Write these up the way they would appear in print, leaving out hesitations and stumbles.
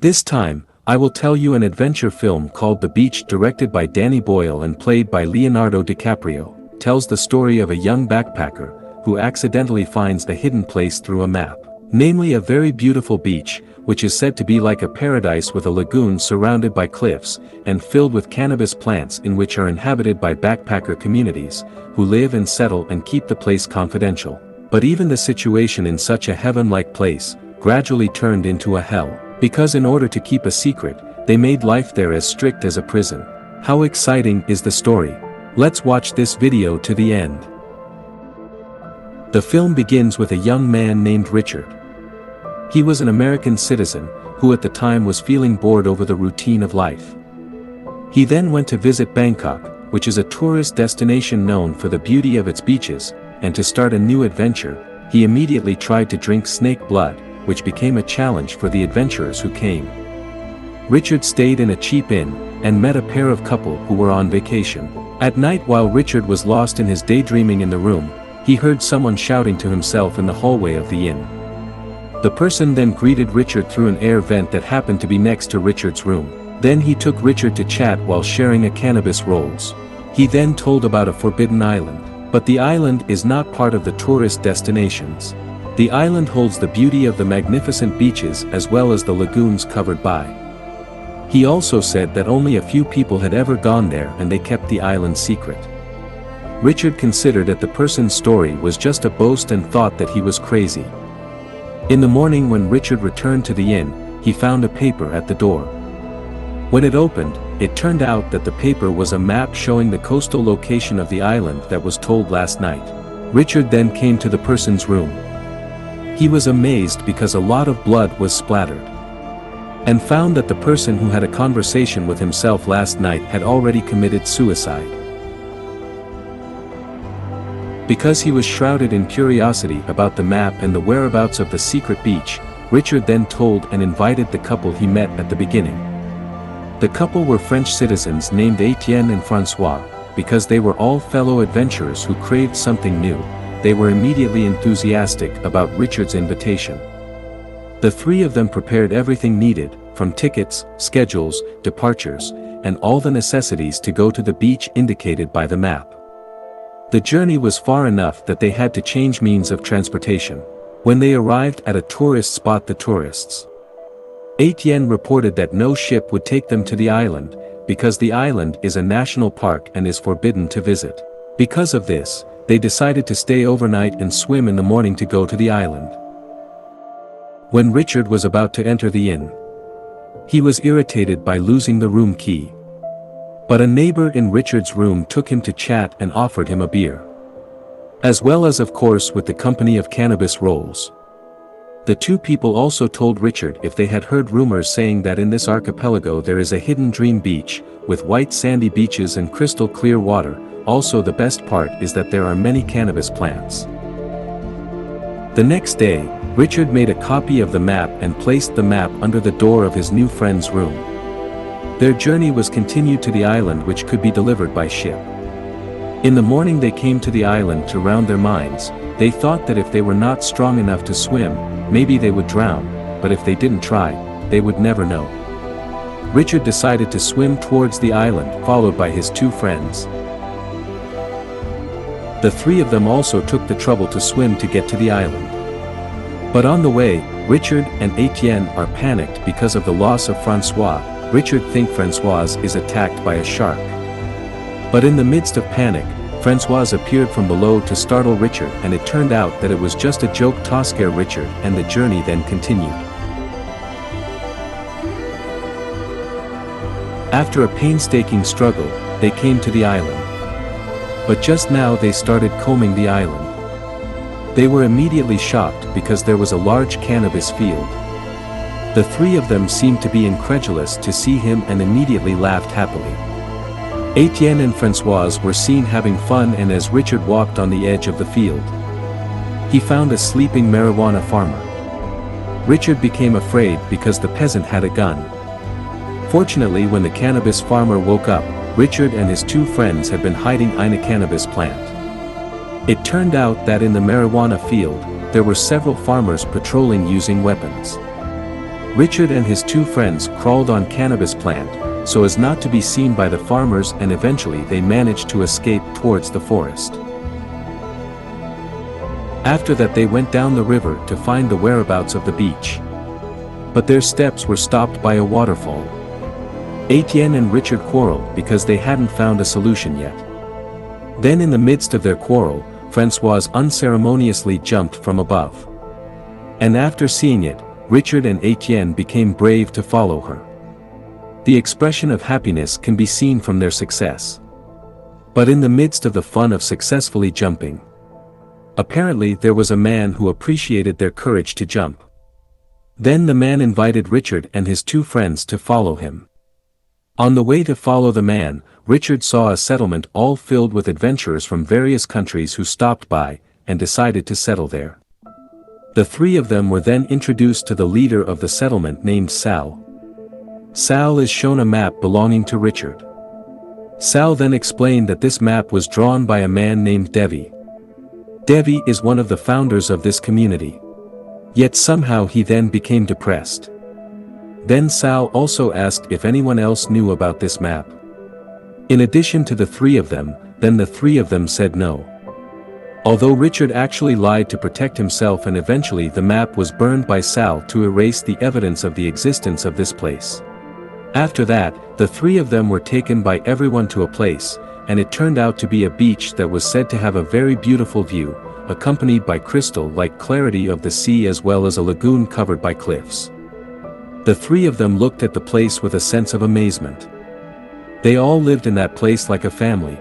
This time, I will tell you an adventure film called The Beach, directed by Danny Boyle and played by Leonardo DiCaprio, tells the story of a young backpacker who accidentally finds a hidden place through a map, namely a very beautiful beach, which is said to be like a paradise with a lagoon surrounded by cliffs and filled with cannabis plants in which are inhabited by backpacker communities, who live and settle and keep the place confidential. But even the situation in such a heaven-like place gradually turned into a hell, because in order to keep a secret, they made life there as strict as a prison. How exciting is the story? Let's watch this video to the end. The film begins with a young man named Richard. He was an American citizen, who at the time was feeling bored over the routine of life. He then went to visit Bangkok, which is a tourist destination known for the beauty of its beaches, and to start a new adventure, he immediately tried to drink snake blood, which became a challenge for the adventurers who came. Richard stayed in a cheap inn, and met a pair of couple who were on vacation. At night, while Richard was lost in his daydreaming in the room, he heard someone shouting to himself in the hallway of the inn. The person then greeted Richard through an air vent that happened to be next to Richard's room. Then he took Richard to chat while sharing a cannabis rolls. He then told about a forbidden island, but the island is not part of the tourist destinations. The island holds the beauty of the magnificent beaches as well as the lagoons covered by. He also said that only a few people had ever gone there and they kept the island secret. Richard considered that the person's story was just a boast and thought that he was crazy. In the morning, when Richard returned to the inn, he found a paper at the door. When it opened, it turned out that the paper was a map showing the coastal location of the island that was told last night. Richard then came to the person's room. He was amazed because a lot of blood was splattered, and found that the person who had a conversation with himself last night had already committed suicide. Because he was shrouded in curiosity about the map and the whereabouts of the secret beach, Richard then told and invited the couple he met at the beginning. The couple were French citizens named Etienne and Francois. Because they were all fellow adventurers who craved something new, they were immediately enthusiastic about Richard's invitation. The three of them prepared everything needed, from tickets, schedules, departures, and all the necessities to go to the beach indicated by the map. The journey was far enough that they had to change means of transportation. When they arrived at a tourist spot, the tourists, Etienne reported that no ship would take them to the island, because the island is a national park and is forbidden to visit. Because of this, they decided to stay overnight and swim in the morning to go to the island. When Richard was about to enter the inn, he was irritated by losing the room key. But a neighbor in Richard's room took him to chat and offered him a beer, as well as, of course, with the company of cannabis rolls. The two people also told Richard if they had heard rumors saying that in this archipelago there is a hidden dream beach, with white sandy beaches and crystal clear water. Also, the best part is that there are many cannabis plants. The next day, Richard made a copy of the map and placed the map under the door of his new friend's room. Their journey was continued to the island, which could be delivered by ship. In the morning they came to the island to round their minds. They thought that if they were not strong enough to swim, maybe they would drown, but if they didn't try, they would never know. Richard decided to swim towards the island, followed by his two friends. The three of them also took the trouble to swim to get to the island. But on the way, Richard and Etienne are panicked because of the loss of Francois. Richard thinks Francois is attacked by a shark. But in the midst of panic, Francois appeared from below to startle Richard, and it turned out that it was just a joke to scare Richard, and the journey then continued. After a painstaking struggle, they came to the island. But just now they started combing the island. They were immediately shocked because there was a large cannabis field. The three of them seemed to be incredulous to see him and immediately laughed happily. Etienne and Francois were seen having fun, and as Richard walked on the edge of the field, he found a sleeping marijuana farmer. Richard became afraid because the peasant had a gun. Fortunately, when the cannabis farmer woke up, Richard and his two friends had been hiding in a cannabis plant. It turned out that in the marijuana field, there were several farmers patrolling using weapons. Richard and his two friends crawled on cannabis plant, so as not to be seen by the farmers, and eventually they managed to escape towards the forest. After that they went down the river to find the whereabouts of the beach. But their steps were stopped by a waterfall. Etienne and Richard quarreled because they hadn't found a solution yet. Then in the midst of their quarrel, Françoise unceremoniously jumped from above. And after seeing it, Richard and Etienne became brave to follow her. The expression of happiness can be seen from their success. But in the midst of the fun of successfully jumping, apparently there was a man who appreciated their courage to jump. Then the man invited Richard and his two friends to follow him. On the way to follow the man, Richard saw a settlement all filled with adventurers from various countries who stopped by, and decided to settle there. The three of them were then introduced to the leader of the settlement named Sal. Sal is shown a map belonging to Richard. Sal then explained that this map was drawn by a man named Devi. Devi is one of the founders of this community. Yet somehow he then became depressed. Then Sal also asked if anyone else knew about this map. In addition to the three of them, then the three of them said no. Although Richard actually lied to protect himself, and eventually the map was burned by Sal to erase the evidence of the existence of this place. After that, the three of them were taken by everyone to a place, and it turned out to be a beach that was said to have a very beautiful view, accompanied by crystal-like clarity of the sea, as well as a lagoon covered by cliffs. The three of them looked at the place with a sense of amazement. They all lived in that place like a family.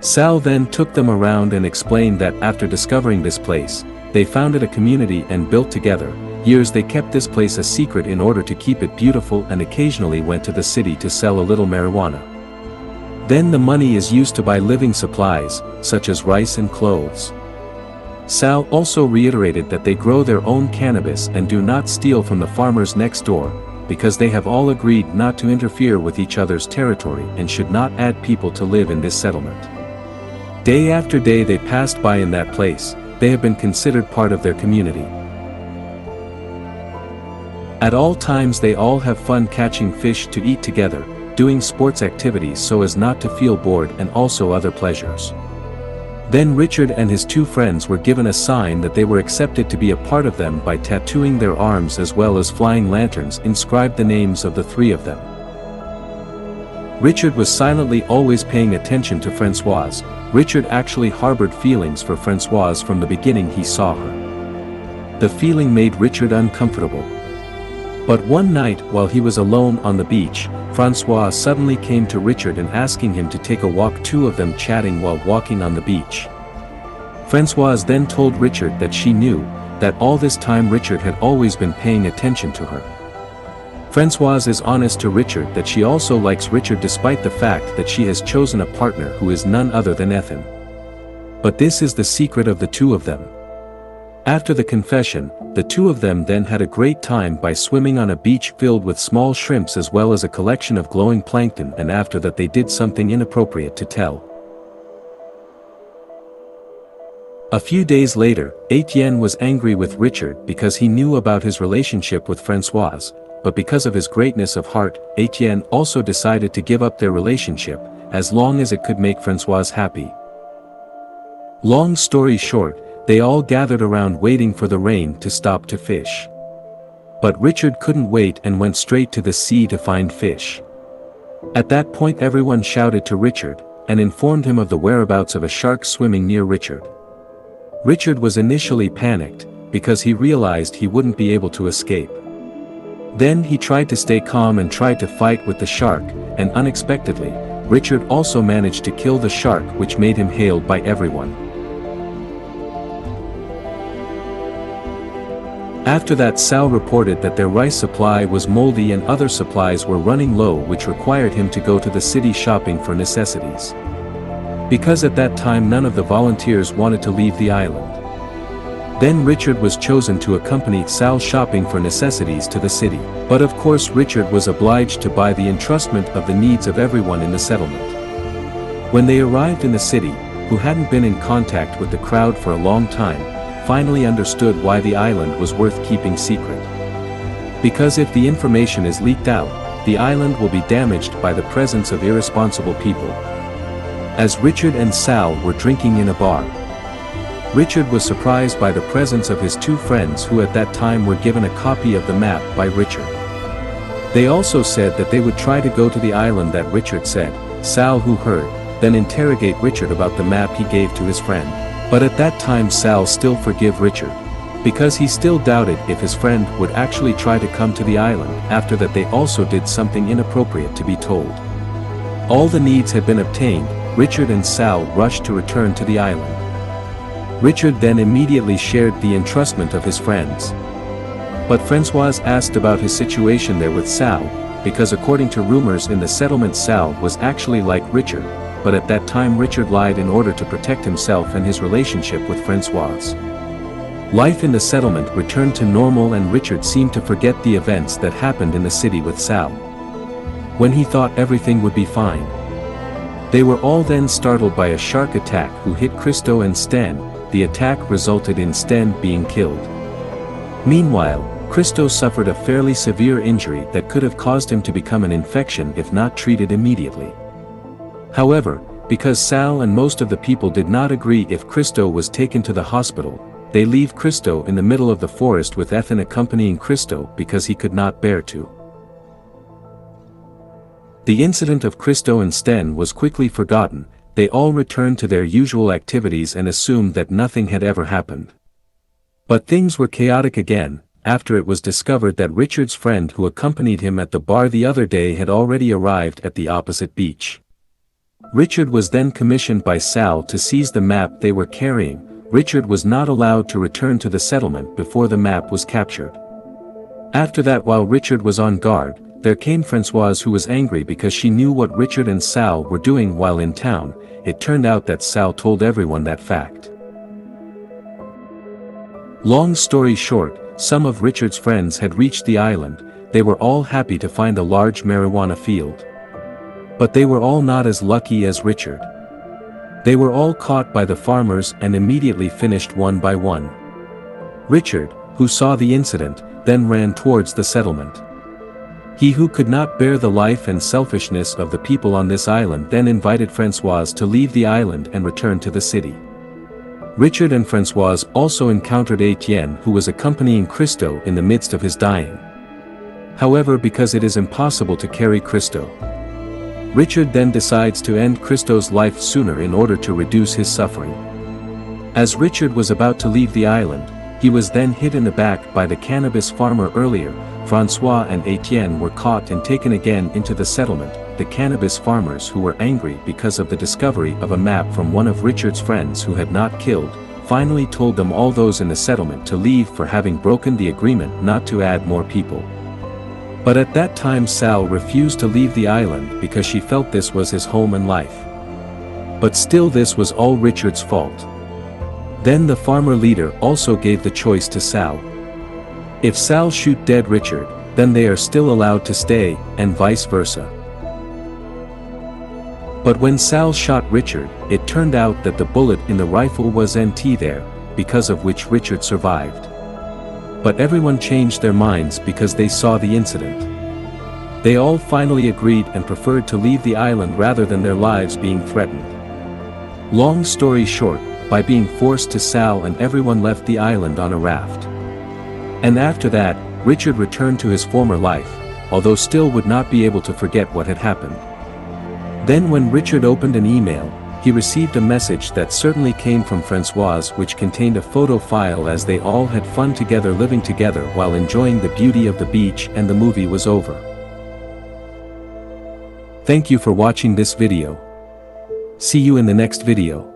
Sal then took them around and explained that after discovering this place, they founded a community and built together. Years they kept this place a secret in order to keep it beautiful, and occasionally went to the city to sell a little marijuana. Then the money is used to buy living supplies, such as rice and clothes. Sal also reiterated that they grow their own cannabis and do not steal from the farmers next door, because they have all agreed not to interfere with each other's territory and should not add people to live in this settlement. Day after day they passed by in that place, they have been considered part of their community. At all times they all have fun catching fish to eat together, doing sports activities so as not to feel bored, and also other pleasures. Then Richard and his two friends were given a sign that they were accepted to be a part of them by tattooing their arms, as well as flying lanterns inscribed the names of the three of them. Richard was silently always paying attention to Françoise. Richard actually harbored feelings for Françoise from the beginning he saw her. The feeling made Richard uncomfortable. But one night while he was alone on the beach, Françoise suddenly came to Richard and asking him to take a walk, two of them chatting while walking on the beach. Françoise then told Richard that she knew that all this time Richard had always been paying attention to her. Françoise is honest to Richard that she also likes Richard despite the fact that she has chosen a partner who is none other than Ethan. But this is the secret of the two of them. After the confession, the two of them then had a great time by swimming on a beach filled with small shrimps as well as a collection of glowing plankton, and after that they did something inappropriate to tell. A few days later, Etienne was angry with Richard because he knew about his relationship with Françoise, but because of his greatness of heart, Etienne also decided to give up their relationship, as long as it could make Françoise happy. Long story short, they all gathered around waiting for the rain to stop to fish. But Richard couldn't wait and went straight to the sea to find fish. At that point everyone shouted to Richard, and informed him of the whereabouts of a shark swimming near Richard. Richard was initially panicked, because he realized he wouldn't be able to escape. Then he tried to stay calm and tried to fight with the shark, and unexpectedly, Richard also managed to kill the shark, which made him hailed by everyone. After that, Sal reported that their rice supply was moldy and other supplies were running low, which required him to go to the city shopping for necessities. Because at that time none of the volunteers wanted to leave the island. Then Richard was chosen to accompany Sal shopping for necessities to the city. But of course Richard was obliged to buy the entrustment of the needs of everyone in the settlement. When they arrived in the city, who hadn't been in contact with the crowd for a long time, finally understood why the island was worth keeping secret. Because if the information is leaked out, the island will be damaged by the presence of irresponsible people. As Richard and Sal were drinking in a bar, Richard was surprised by the presence of his two friends who at that time were given a copy of the map by Richard. They also said that they would try to go to the island that Richard said. Sal, who heard, then interrogate Richard about the map he gave to his friend. But at that time Sal still forgave Richard, because he still doubted if his friend would actually try to come to the island after that they also did something inappropriate to be told. All the needs had been obtained. Richard and Sal rushed to return to the island. Richard then immediately shared the entrustment of his friends. But Françoise asked about his situation there with Sal, because according to rumors in the settlement Sal was actually like Richard, but at that time Richard lied in order to protect himself and his relationship with Françoise. Life in the settlement returned to normal and Richard seemed to forget the events that happened in the city with Sal. When he thought everything would be fine, they were all then startled by a shark attack who hit Christo and Stan. The attack resulted in Stan being killed. Meanwhile, Christo suffered a fairly severe injury that could have caused him to become an infection if not treated immediately. However, because Sal and most of the people did not agree if Christo was taken to the hospital, they leave Christo in the middle of the forest with Ethan accompanying Christo because he could not bear to. The incident of Christo and Sten was quickly forgotten. They all returned to their usual activities and assumed that nothing had ever happened. But things were chaotic again, after it was discovered that Richard's friend who accompanied him at the bar the other day had already arrived at the opposite beach. Richard was then commissioned by Sal to seize the map they were carrying. Richard was not allowed to return to the settlement before the map was captured. After that, while Richard was on guard, there came Françoise, who was angry because she knew what Richard and Sal were doing while in town. It turned out that Sal told everyone that fact. Long story short, some of Richard's friends had reached the island. They were all happy to find a large marijuana field. But they were all not as lucky as Richard. They were all caught by the farmers and immediately finished one by one. Richard, who saw the incident, then ran towards the settlement. He who could not bear the life and selfishness of the people on this island then invited Françoise to leave the island and return to the city. Richard and Françoise also encountered Etienne, who was accompanying Christo in the midst of his dying. However, because it is impossible to carry Christo, Richard then decides to end Christo's life sooner in order to reduce his suffering. As Richard was about to leave the island, he was then hit in the back by the cannabis farmer earlier. François and Etienne were caught and taken again into the settlement. The cannabis farmers, who were angry because of the discovery of a map from one of Richard's friends who had not killed, finally told them all those in the settlement to leave for having broken the agreement not to add more people. But at that time Sal refused to leave the island because she felt this was his home and life. But still, this was all Richard's fault. Then the farmer leader also gave the choice to Sal. If Sal shoot dead Richard, then they are still allowed to stay, and vice versa. But when Sal shot Richard, it turned out that the bullet in the rifle was NT there, because of which Richard survived. But everyone changed their minds because they saw the incident. They all finally agreed and preferred to leave the island rather than their lives being threatened. Long story short, by being forced to, Sal and everyone left the island on a raft. And after that, Richard returned to his former life, although still would not be able to forget what had happened. Then when Richard opened an email, he received a message that certainly came from Françoise, which contained a photo file as they all had fun together, living together while enjoying the beauty of the beach, and the movie was over. Thank you for watching this video. See you in the next video.